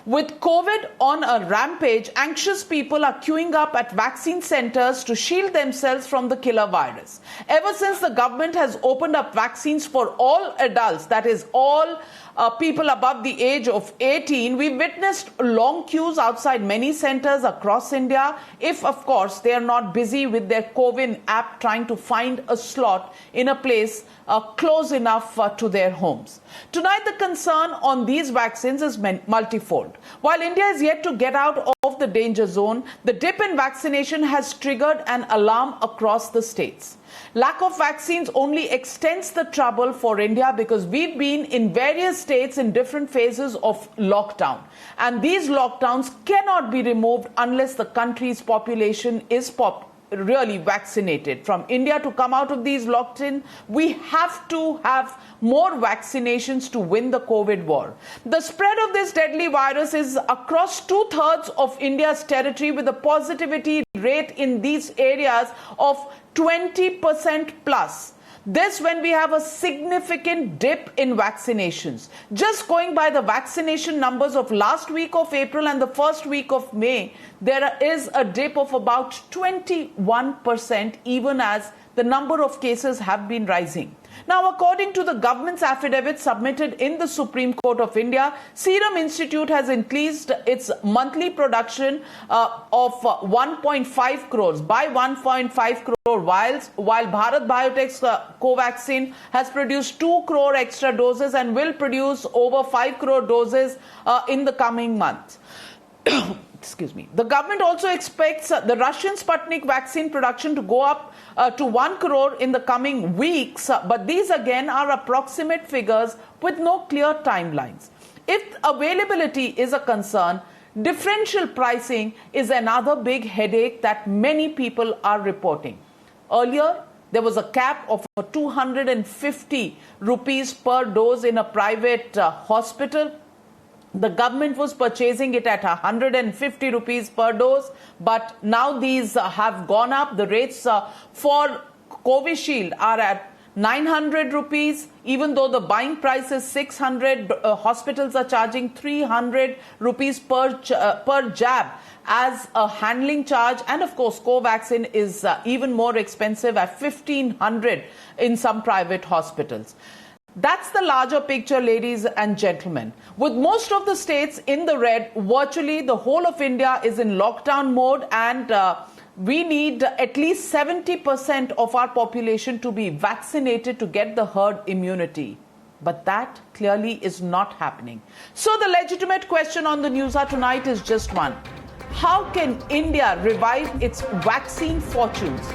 With COVID on a rampage, anxious people are queuing up at vaccine centers to shield themselves from the killer virus. Ever since the government has opened up vaccines for all adults, that is all people above the age of 18, we witnessed long queues outside many centers across India, if of course they are not busy with their COVID app trying to find a slot in a place close enough to their homes. Tonight, the concern on these vaccines is multifold. While India is yet to get out of the danger zone, the dip in vaccination has triggered an alarm across the states. Lack of vaccines only extends the trouble for India because we've been in various states in different phases of lockdown. And these lockdowns cannot be removed unless the country's population is really vaccinated. From India to come out of these lockdowns, we have to have more vaccinations to win the COVID war. The spread of this deadly virus is across 2/3 of India's territory, with a positivity rate in these areas of 20% plus. This when we have a significant dip in vaccinations. Just going by the vaccination numbers of last week of April and the first week of May, there is a dip of about 21%, even as the number of cases have been rising. Now, according to the government's affidavit submitted in the Supreme Court of India, Serum Institute has increased its monthly production of 1.5 crores by 1.5 crore vials, while Bharat Biotech's Covaxin has produced 2 crore extra doses and will produce over 5 crore doses in the coming months. Excuse me. The government also expects the Russian Sputnik vaccine production to go up to 1 crore in the coming weeks, but these again are approximate figures with no clear timelines. If availability is a concern, differential pricing is another big headache that many people are reporting. Earlier, there was a cap of 250 rupees per dose in a private hospital. The government was purchasing it at 150 rupees per dose, but now these have gone up. The rates for Covishield are at 900 rupees, even though the buying price is 600. Hospitals are charging 300 rupees per jab as a handling charge, and of course Covaxin is even more expensive at 1500 in some private hospitals. That's the larger picture, ladies and gentlemen. With most of the states in the red, virtually the whole of India is in lockdown mode, and we need at least 70% of our population to be vaccinated to get the herd immunity. But that clearly is not happening. So the legitimate question on the Newshour tonight is just one. How can India revive its vaccine fortunes?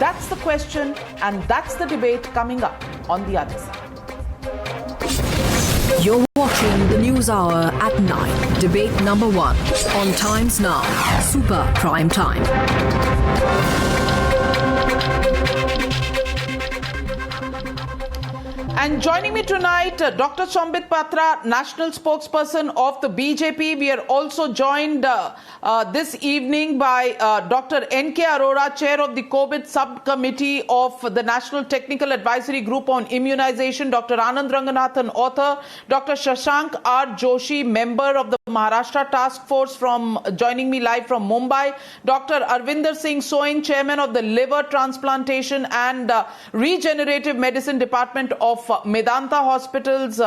That's the question, and that's the debate coming up on the other side. You're watching the News Hour at 9. Debate number 1 on Times Now. Super Prime Time. And joining me tonight, Dr. Sambit Patra, national spokesperson of the BJP. We are also joined this evening by Dr. N.K. Arora, chair of the COVID subcommittee of the National Technical Advisory Group on Immunization, Dr. Anand Ranganathan, author, Dr. Shashank R. Joshi, member of the Maharashtra Task Force, joining me live from Mumbai, Dr. Arvinder Soni, chairman of the Liver Transplantation and Regenerative Medicine Department of Medanta Hospitals,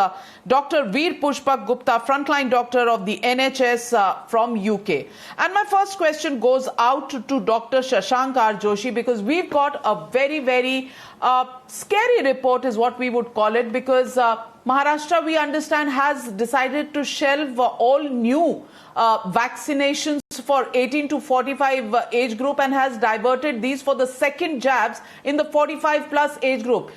Dr. Veer Pushpak Gupta, frontline doctor of the NHS from UK. And my first question goes out to Dr. Shashank R. Joshi, because we've got a very, very scary report is what we would call it, because Maharashtra, we understand, has decided to shelve all new vaccinations for 18 to 45 age group and has diverted these for the second jabs in the 45 plus age group.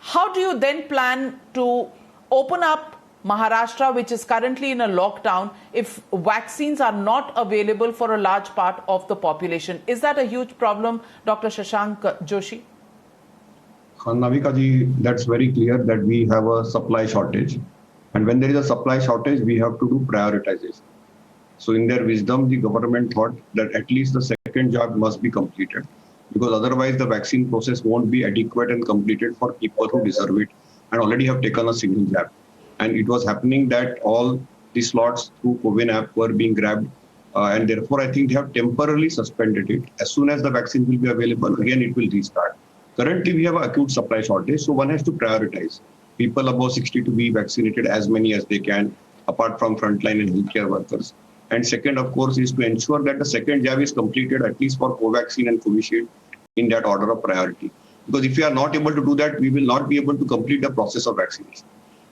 How do you then plan to open up Maharashtra, which is currently in a lockdown, if vaccines are not available for a large part of the population? Is that a huge problem, Dr. Shashank Joshi? Navika ji, that's very clear that we have a supply shortage. And when there is a supply shortage, we have to do prioritization. So in their wisdom, the government thought that at least the second jab must be completed, because otherwise the vaccine process won't be adequate and completed for people who deserve it and already have taken a single jab. And it was happening that all the slots through CoWIN app were being grabbed. And therefore, I think they have temporarily suspended it. As soon as the vaccine will be available, again, it will restart. Currently, we have an acute supply shortage, so one has to prioritize people above 60 to be vaccinated as many as they can, apart from frontline and healthcare workers. And second, of course, is to ensure that the second jab is completed, at least for Covaxin and Covishield, in that order of priority. Because if we are not able to do that, we will not be able to complete the process of vaccination.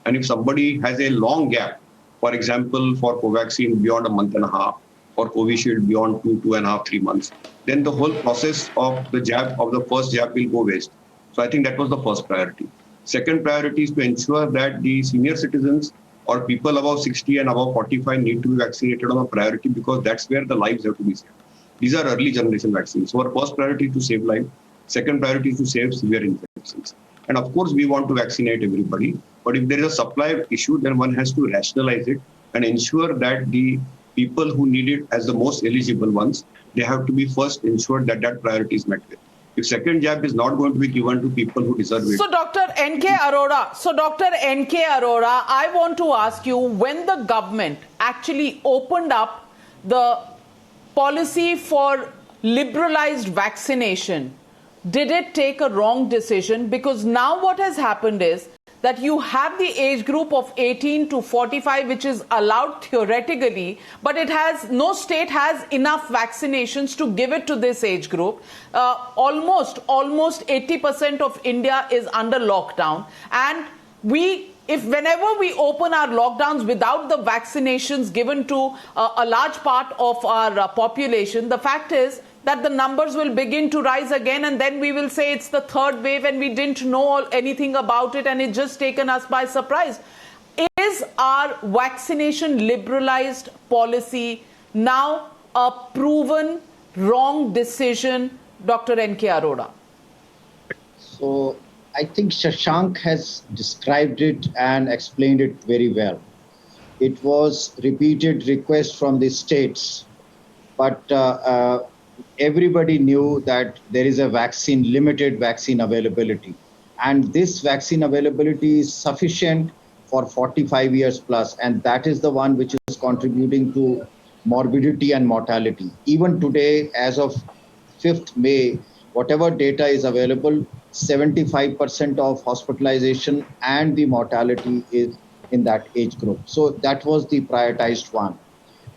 And if somebody has a long gap, for example, for Covaxin beyond a month and a half, or Covishield beyond 2.5, 3 months, then the whole process of the jab, of the first jab, will go waste. So I think that was the first priority. Second priority is to ensure that the senior citizens or people above 60 and above 45 need to be vaccinated on a priority, because that's where the lives have to be saved. These are early generation vaccines. So our first priority is to save life. Second priority is to save severe infections. And of course, we want to vaccinate everybody. But if there is a supply issue, then one has to rationalize it and ensure that the people who need it as the most eligible ones, they have to be first ensured that that priority is met with. If second jab is not going to be given to people who deserve it. So Dr. N.K. Arora, I want to ask you, when the government actually opened up the policy for liberalized vaccination, did it take a wrong decision? Because now what has happened is that you have the age group of 18 to 45, which is allowed theoretically, but no state has enough vaccinations to give it to this age group. Almost 80% of India is under lockdown. And whenever we open our lockdowns without the vaccinations given to a large part of our population, the fact is that the numbers will begin to rise again, and then we will say it's the third wave and we didn't know anything about it and it just taken us by surprise. Is our vaccination liberalized policy now a proven wrong decision, Dr. N.K. Arora? So I think Shashank has described it and explained it very well. It was repeated requests from the states, but everybody knew that there is a limited vaccine availability. And this vaccine availability is sufficient for 45 years plus. And that is the one which is contributing to morbidity and mortality. Even today, as of 5th May, whatever data is available, 75% of hospitalization and the mortality is in that age group. So that was the prioritized one.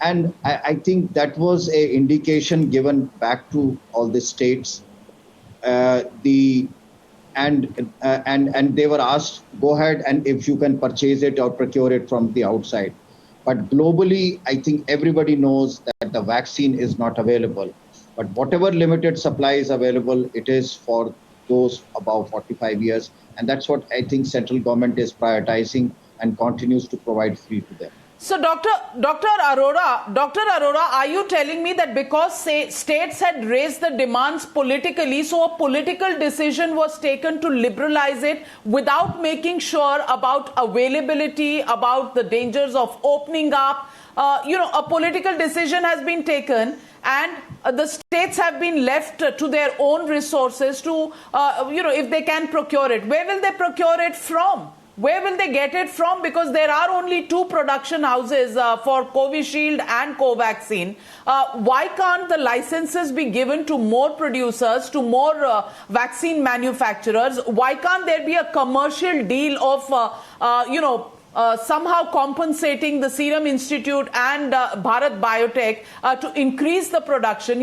And I think that was an indication given back to all the states. And they were asked, go ahead and if you can purchase it or procure it from the outside. But globally, I think everybody knows that the vaccine is not available. But whatever limited supply is available, it is for those above 45 years. And that's what I think central government is prioritizing and continues to provide free to them. So, Dr. Arora, are you telling me that because states had raised the demands politically, so a political decision was taken to liberalize it without making sure about availability, about the dangers of opening up? A political decision has been taken and the states have been left to their own resources to, if they can procure it. Where will they procure it from? Where will they get it from? Because there are only 2 production houses for Covishield and Covaxin. Why can't the licenses be given to more producers, to more vaccine manufacturers? Why can't there be a commercial deal of, somehow compensating the Serum Institute and Bharat Biotech to increase the production?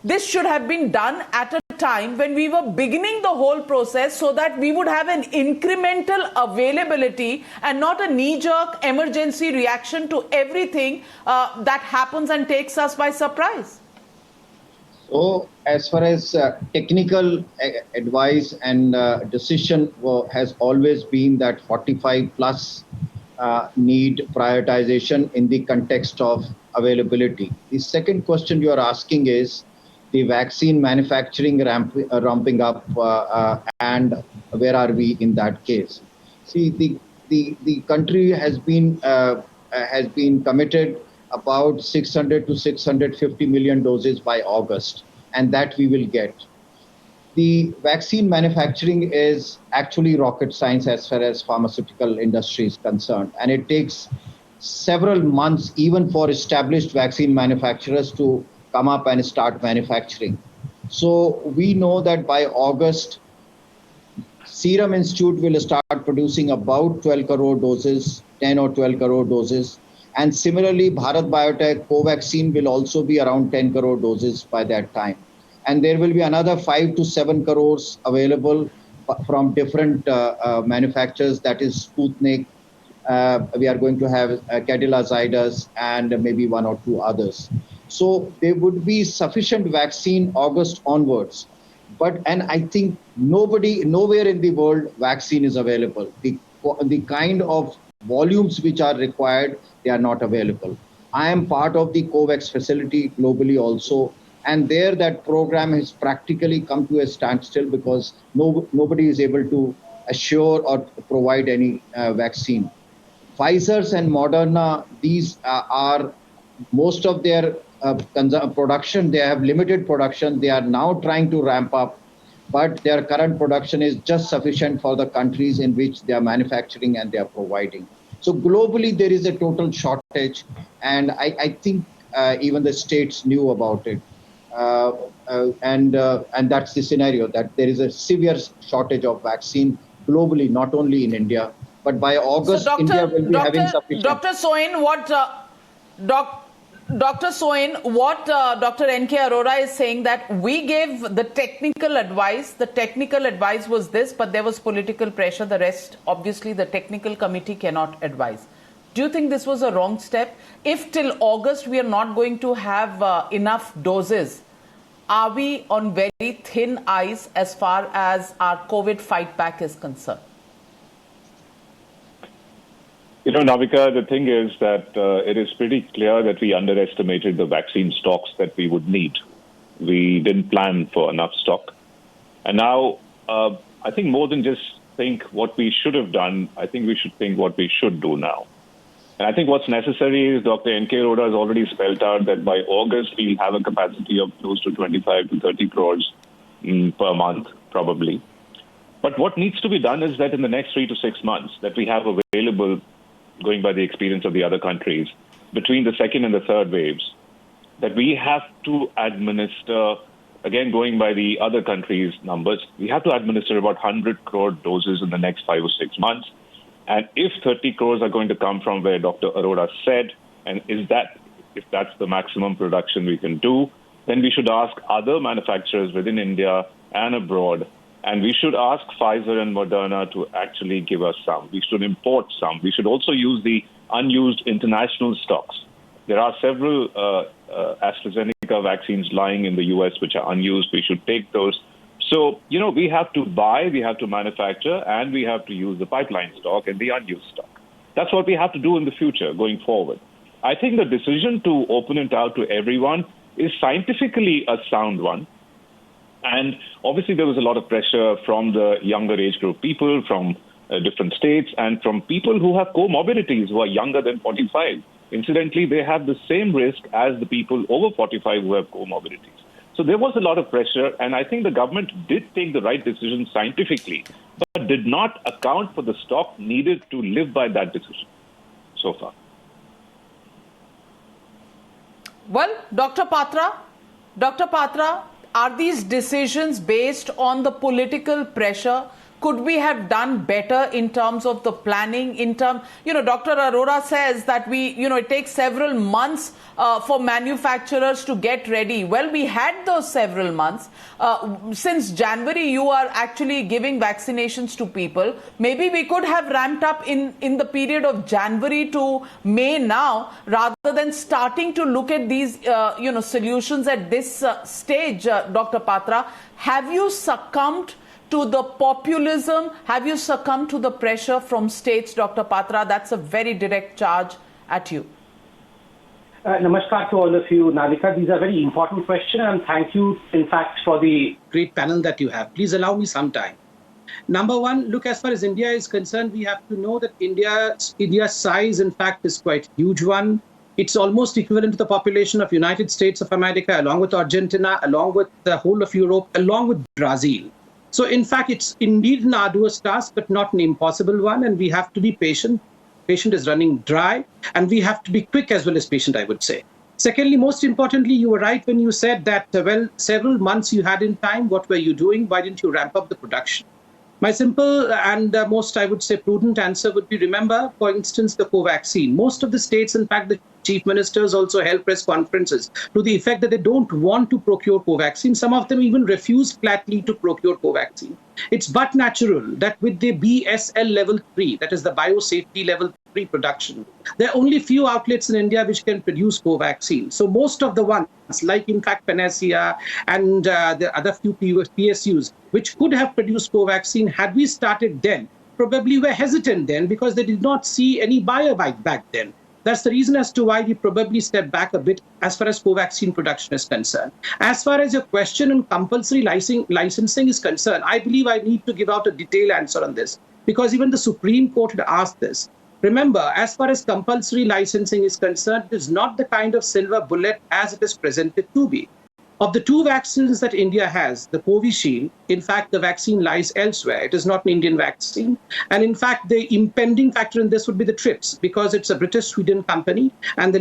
This should have been done at a time when we were beginning the whole process, so that we would have an incremental availability and not a knee-jerk emergency reaction to everything that happens and takes us by surprise. So as far as technical advice and decision has always been that 45 plus need prioritization in the context of availability. The second question you are asking is the vaccine manufacturing ramping up and where are we in that case? See, the country has been committed about 600 to 650 million doses by August, and that we will get. The vaccine manufacturing is actually rocket science as far as pharmaceutical industry is concerned, and it takes several months even for established vaccine manufacturers to come up and start manufacturing. So we know that by August, Serum Institute will start producing about 12 crore doses, 10 or 12 crore doses. And similarly, Bharat Biotech Covaxin will also be around 10 crore doses by that time. And there will be another 5 to 7 crores available from different manufacturers, that is Sputnik. We are going to have Cadila Zydus and maybe one or two others. So there would be sufficient vaccine August onwards. And I think nowhere in the world vaccine is available. The kind of volumes which are required, they are not available. I am part of the COVAX facility globally also. And there that program has practically come to a standstill because nobody is able to assure or provide any vaccine. Pfizer's and Moderna, these are most of their production, they have limited production. They are now trying to ramp up, but their current production is just sufficient for the countries in which they are manufacturing and they are providing. So globally, there is a total shortage, and I think even the states knew about it. And that's the scenario, that there is a severe shortage of vaccine globally, not only in India. But by August, so India will be having sufficient. Dr. Soin, Dr. Soin, what Dr. N.K. Arora is saying, that we gave the technical advice. The technical advice was this, but there was political pressure. The rest, obviously, the technical committee cannot advise. Do you think this was a wrong step? If till August we are not going to have enough doses, are we on very thin ice as far as our COVID fight back is concerned? You know, Navika, the thing is that it is pretty clear that we underestimated the vaccine stocks that we would need. We didn't plan for enough stock. And now, I think more than just think what we should have done, I think we should think what we should do now. And I think what's necessary is Dr. N.K. Arora has already spelled out that by August, we'll have a capacity of close to 25 to 30 crores per month, probably. But what needs to be done is that in the next 3 to 6 months that we have available, going by the experience of the other countries, between the second and the third waves, that we have to administer, again, going by the other countries' numbers, we have to administer about 100 crore doses in the next 5 or 6 months. And if 30 crores are going to come from where Dr. Arora said, and if that's the maximum production we can do, then we should ask other manufacturers within India and abroad, and we should ask Pfizer and Medanta to actually give us some. We should import some. We should also use the unused international stocks. There are several AstraZeneca vaccines lying in the US which are unused. We should take those. So, you know, we have to buy, we have to manufacture, and we have to use the pipeline stock and the unused stock. That's what we have to do in the future going forward. I think the decision to open it out to everyone is scientifically a sound one. And obviously, there was a lot of pressure from the younger age group people, from different states, and from people who have comorbidities who are younger than 45. Incidentally, they have the same risk as the people over 45 who have comorbidities. So there was a lot of pressure, and I think the government did take the right decision scientifically, but did not account for the stock needed to live by that decision so far. Well, Dr. Patra, are these decisions based on the political pressure? Could we have done better in terms of the planning? Dr. Arora says that it takes several months for manufacturers to get ready. Well, we had those several months. Since January, you are actually giving vaccinations to people. Maybe we could have ramped up in the period of January to May now, rather than starting to look at these, solutions at this stage, Dr. Patra. Have you succumbed to the populism? Have you succumbed to the pressure from states, Dr. Patra? That's a very direct charge at you. Namaskar to all of you, Navika. These are very important questions, and thank you, in fact, for the great panel that you have. Please allow me some time. Number one, look, as far as India is concerned, we have to know that India's size, in fact, is quite a huge one. It's almost equivalent to the population of United States of America, along with Argentina, along with the whole of Europe, along with Brazil. So, in fact, it's indeed an arduous task, but not an impossible one, and we have to be patient. Patient is running dry, and we have to be quick as well as patient, I would say. Secondly, most importantly, you were right when you said that, several months you had in time. What were you doing? Why didn't you ramp up the production? My simple and most, I would say, prudent answer would be, remember, for instance, the Covaxin. Most of the states, in fact, the chief ministers also held press conferences to the effect that they don't want to procure Covaxin. Some of them even refuse flatly to procure Covaxin. It's but natural that with the BSL level 3, that is the biosafety level 3 production, there are only few outlets in India which can produce Covaxin. So most of the ones, like in fact Panacea and the other few PSUs, which could have produced Covaxin, had we started then, probably were hesitant then because they did not see any buyer back then. That's the reason as to why we probably stepped back a bit as far as Covaxin production is concerned. As far as your question on compulsory licensing is concerned, I believe I need to give out a detailed answer on this, because even the Supreme Court had asked this. Remember, as far as compulsory licensing is concerned, it is not the kind of silver bullet as it is presented to be. Of the two vaccines that India has, the Covishield, in fact, the vaccine lies elsewhere. It is not an Indian vaccine. And in fact, the impending factor in this would be the TRIPS, because it's a British-Sweden company, and the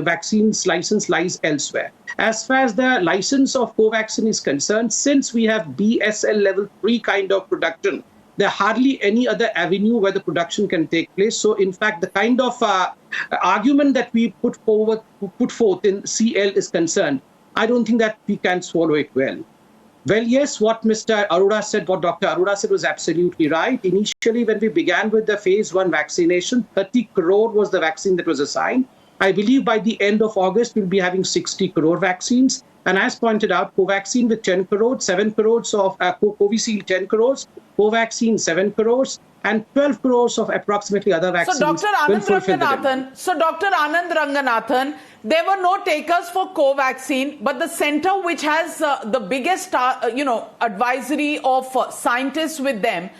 vaccine's license lies elsewhere. As far as the license of Covaxin is concerned, since we have BSL level 3 kind of production, there are hardly any other avenue where the production can take place. So, in fact, the kind of argument that we put forth in CL is concerned, I don't think that we can swallow it well. Well, yes, what Mr. Arora said, what Dr. Arora said was absolutely right. Initially, when we began with the phase 1 vaccination, 30 crore was the vaccine that was assigned. I believe by the end of August, we'll be having 60 crore vaccines. And as pointed out, Covaxin with 10 crores, 7 crores of Covishield 10 crores, Covaxin 7 crores, and 12 crores of approximately other vaccines. So Dr. Anand Ranganathan, there were no takers for Covaxin, but the center which has the biggest, advisory of scientists with them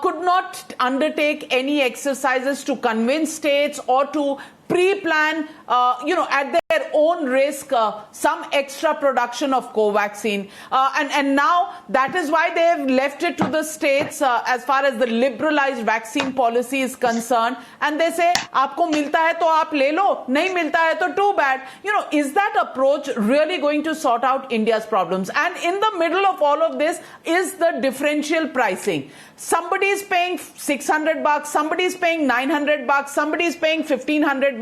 could not undertake any exercises to convince states or to pre-plan, at their own risk, some extra production of Covaxin. And now that is why they have left it to the states as far as the liberalized vaccine policy is concerned. And they say, aapko milta hai to aap le lo, nahi milta hai to too bad. Is that approach really going to sort out India's problems? And in the middle of all of this is the differential pricing. Somebody is paying $600, somebody is paying $900, somebody is paying $1,500.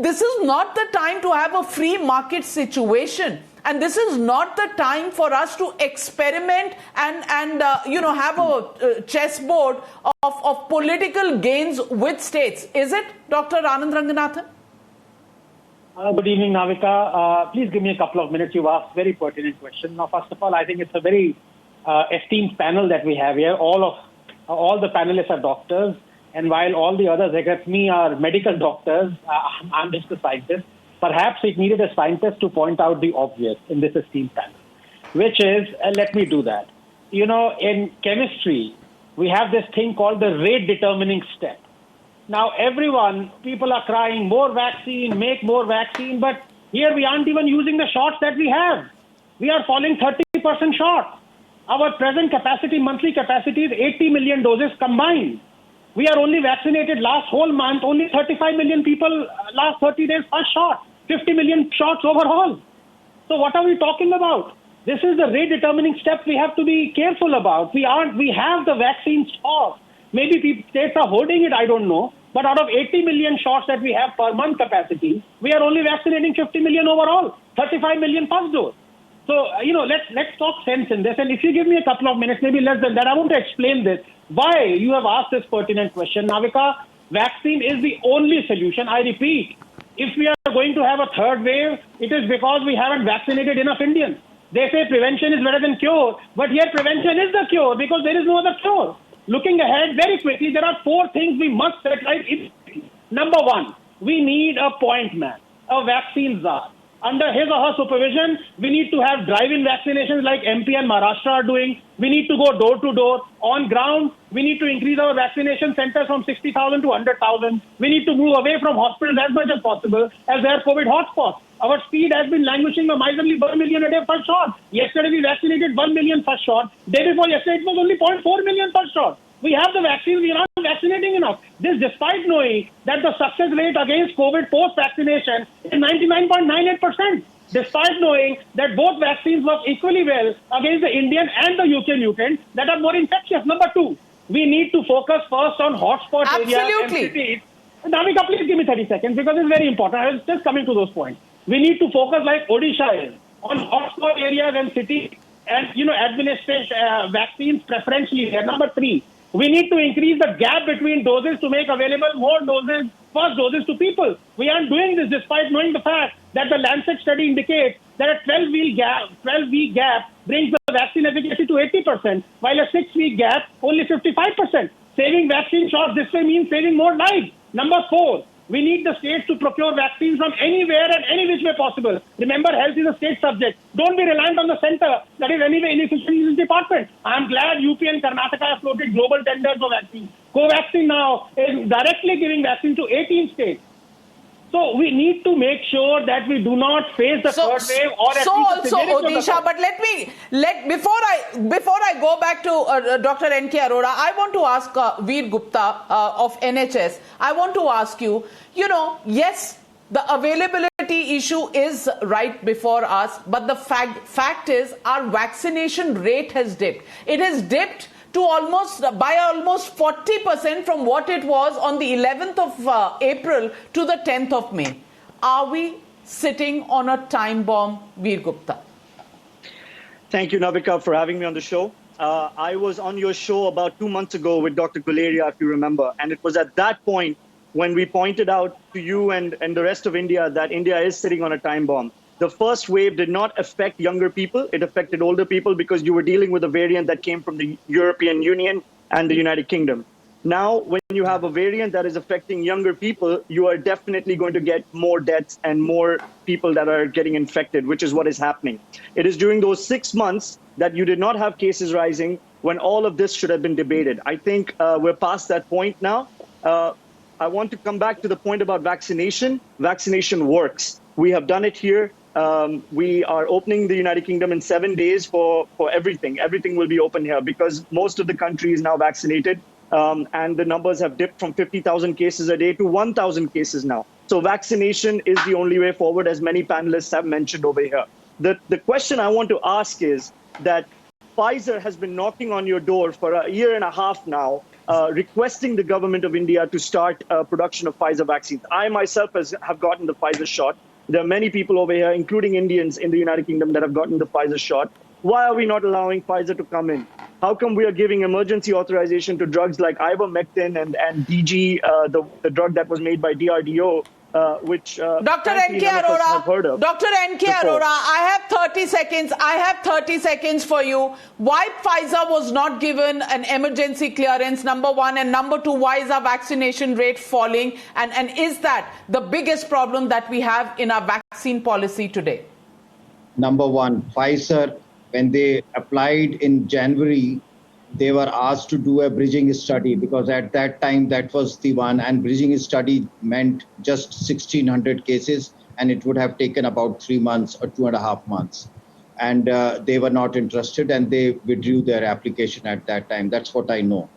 This is not the time to have a free market situation. And this is not the time for us to experiment and have a chessboard of political gains with states. Is it, Dr. Anand Ranganathan? Good evening, Navika. Please give me a couple of minutes. You've asked very pertinent question. Now, first of all, I think it's a very esteemed panel that we have here. All the panelists are doctors, and while all the others, except me, are medical doctors, I'm just a scientist. Perhaps it needed a scientist to point out the obvious in this esteemed panel, which is, let me do that. In chemistry, we have this thing called the rate determining step. Now, people are crying, more vaccine, make more vaccine, but here we aren't even using the shots that we have. We are falling 30% short. Our present capacity, monthly capacity is 80 million doses combined. We are only vaccinated last whole month, only 35 million people last 30 days first shot, 50 million shots overall. So what are we talking about? This is the rate determining step we have to be careful about. We have the vaccine stock. Maybe states are holding it, I don't know. But out of 80 million shots that we have per month capacity, we are only vaccinating 50 million overall, 35 million first dose. So, let's talk sense in this. And if you give me a couple of minutes, maybe less than that, I want to explain this. Why you have asked this pertinent question. Navika, vaccine is the only solution. I repeat, if we are going to have a third wave, it is because we haven't vaccinated enough Indians. They say prevention is better than cure, but here prevention is the cure because there is no other cure. Looking ahead very quickly, there are 4 things we must set right. Number 1, we need a point man, a vaccine czar. Under his or her supervision, we need to have drive-in vaccinations like MP and Maharashtra are doing. We need to go door to door. On ground, we need to increase our vaccination centers from 60,000 to 100,000. We need to move away from hospitals as much as possible as they are COVID hotspots. Our speed has been languishing a miserly 1 million a day first shot. Yesterday, we vaccinated 1 million first shot. Day before yesterday, it was only 0.4 million first shot. We have the vaccines, we are not vaccinating enough. This despite knowing that the success rate against COVID post-vaccination is 99.98%. Despite knowing that both vaccines work equally well against the Indian and the UK mutant that are more infectious. Number two, we need to focus first on hotspot areas and cities. Navika, please give me 30 seconds because it's very important. I was just coming to those points. We need to focus like Odisha is on hotspot areas and cities and, administer vaccines preferentially there. Number three, we need to increase the gap between doses to make available more doses, first doses to people. We aren't doing this despite knowing the fact that the Lancet study indicates that a 12-week gap brings the vaccine efficacy to 80%, while a 6-week gap only 55%. Saving vaccine shots this way means saving more lives. Number four, we need the states to procure vaccines from anywhere and any which way possible. Remember, health is a state subject. Don't be reliant on the center. That is anyway inefficient in this department. I am glad UP and Karnataka have floated global tenders for vaccines. Covaxin now is directly giving vaccine to 18 states. So we need to make sure that we do not face the third wave or at least the severity of the Odisha, but before I go back to Dr. N.K. Arora, I want to ask Veer Gupta of NHS. I want to ask you, yes, the availability issue is right before us, but the fact is our vaccination rate has dipped. It has dipped to almost 40% from what it was on the 11th of April to the 10th of May. Are we sitting on a time bomb, Veer Gupta? Thank you, Navika, for having me on the show. I was on your show about 2 months ago with Dr. Guleria, if you remember, and it was at that point when we pointed out to you and the rest of India that India is sitting on a time bomb. The first wave did not affect younger people. It affected older people because you were dealing with a variant that came from the European Union and the United Kingdom. Now, when you have a variant that is affecting younger people, you are definitely going to get more deaths and more people that are getting infected, which is what is happening. It is during those 6 months that you did not have cases rising when all of this should have been debated. I think we're past that point now. I want to come back to the point about vaccination. Vaccination works. We have done it here. We are opening the United Kingdom in 7 days for everything. Everything will be open here because most of the country is now vaccinated. And the numbers have dipped from 50,000 cases a day to 1,000 cases now. So vaccination is the only way forward, as many panelists have mentioned over here. The question I want to ask is that Pfizer has been knocking on your door for a year and a half now, requesting the government of India to start production of Pfizer vaccines. I myself have gotten the Pfizer shot. There are many people over here, including Indians in the United Kingdom, that have gotten the Pfizer shot. Why are we not allowing Pfizer to come in? How come we are giving emergency authorization to drugs like ivermectin and DG, the drug that was made by DRDO, which Dr. N.K. Arora, Dr. N.K. Arora, I have 30 seconds. I have 30 seconds for you. Why Pfizer was not given an emergency clearance, number one, and number two, why is our vaccination rate falling? And is that the biggest problem that we have in our vaccine policy today? Number one, Pfizer, when they applied in January, they were asked to do a bridging study because at that time that was the one, and bridging study meant just 1,600 cases, and it would have taken about 3 months or 2.5 months. And they were not interested and they withdrew their application at that time. That's what I know.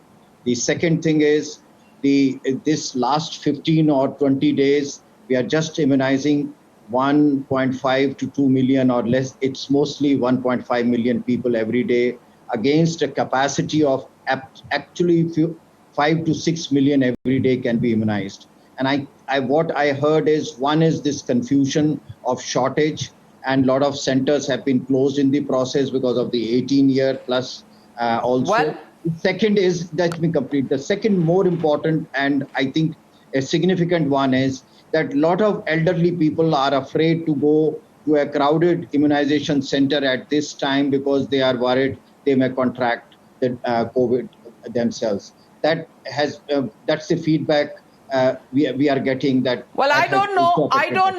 The second thing is this last 15 or 20 days, we are just immunizing 1.5 to 2 million or less. It's mostly 1.5 million people every day against a capacity of actually 5 to 6 million every day can be immunized. And what I heard is, one is this confusion of shortage, and a lot of centers have been closed in the process because of the 18-year plus also. Well, the second is, let me complete. The second more important and I think a significant one is that a lot of elderly people are afraid to go to a crowded immunization center at this time because they are worried they may contract the COVID themselves. That's the feedback we are getting that. Well, I don't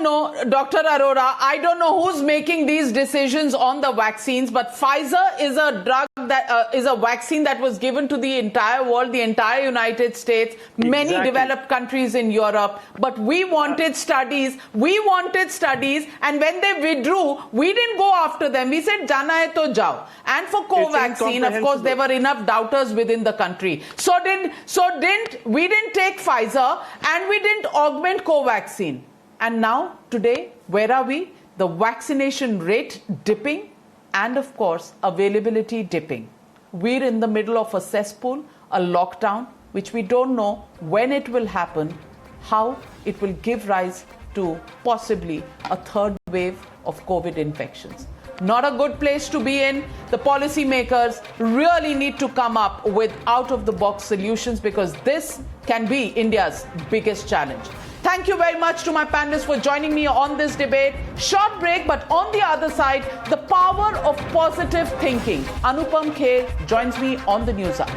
know, Dr. Arora. I don't know who's making these decisions on the vaccines, but Pfizer is a drug that is a vaccine that was given to the entire world, the entire United States, many developed countries in Europe. But we wanted studies. And when they withdrew, we didn't go after them. We said, "Jana hai to jao." And for Covaxin, of course, there were enough doubters within the country. We didn't take Pfizer and we didn't augment Covaxin. And now, today, where are we? The vaccination rate dipping and, of course, availability dipping. We're in the middle of a cesspool, a lockdown, which we don't know when it will happen, how it will give rise to possibly a third wave of COVID infections. Not a good place to be in. The policymakers really need to come up with out-of-the-box solutions because this can be India's biggest challenge. Thank you very much to my panelists for joining me on this debate. Short break, but on the other side, the power of positive thinking. Anupam Kher joins me on the News Hour.